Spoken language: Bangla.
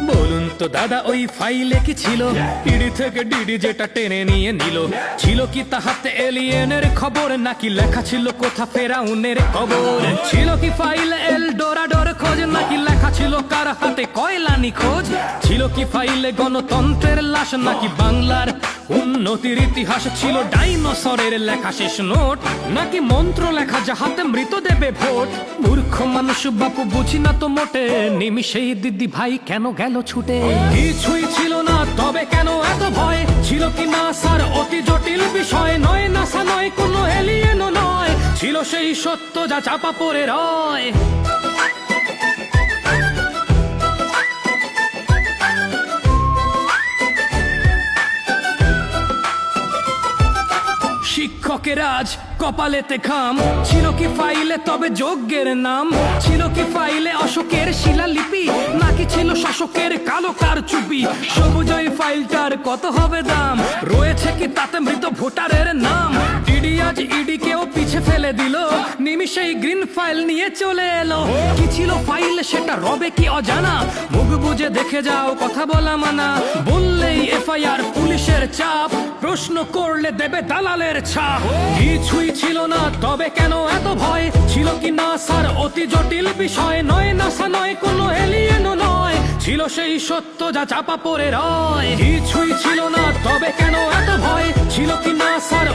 বলুন তো দাদা ওই ফাইলে কি ছিল? ইডি থেকে ডিডি যেটা টেনে নিয়ে নিল, ছিল কি তাহাতে এলিয়েনের খবর, নাকি লেখা ছিল কোথা ফেরাউনের খবর? ছিল কি ফাইলে এল ডোরাডোর খোঁজ, নাকি লেখা ছিল কার হাতে কয়লা নিখোঁজ? ছিল কি ফাইলে গণতন্ত্রের লাশ, নাকি বাংলার উন্নতির ইতিহাস? ছিল ডাইনোসরের লেখা শেষ নোট, নাকি মন্ত্র লেখা যাহাতে মৃত দেবে ভোট? মূর্খ মানুষ বাপু বুঝি না তো মোটে, নিমিষেই দিদি ভাই কেন গেল ছুটে? কিছুই ছিল না তবে কেন এত ভয়? ছিল কি না স্যার অতি জটিল বিষয়? নয় নাসা নয় কোনো এলিয়েনও নয়, ছিল সেই সত্য যা চাপা পড়ে রয়। শিক্ষকের আজ কপালেতে ঘাম, ছিল কি ফাইলে তবে যজ্ঞের নাম? ছিল কি ফাইলে অশোকের শিলালিপি, নাকি ছিল শাসকের কালো কারচুপি? সবুজ ওই ফাইলটার কত হবে দাম? রয়েছে কি তাতে মৃত ভোটারের নাম? ডিডি আজ ইডি কেও পিছে ফেলে দিল, নিমিষেই গ্রিন ফাইল নিয়ে চলে এলো। কি ছিল ফাইলে সেটা রবে কি অজানা? মুখ বুঝে দেখে যাও কথা বলা মানা, বললেই এফআইআর পুলিশের চাপ, প্রশ্ন করলে দেবে দালালের ছাপ। কিছুই ছিল না তবে কেন এত ভয়? ছিল কি না স্যার অতি জটিল বিষয়? নয় নাসা নয় কোনো এলিয়েনও নয়, ছিল সেই সত্য যা চাপা পড়ে রয়। কিছুই ছিল না তবে কেন এত ভয়? ছিল কি না স্যার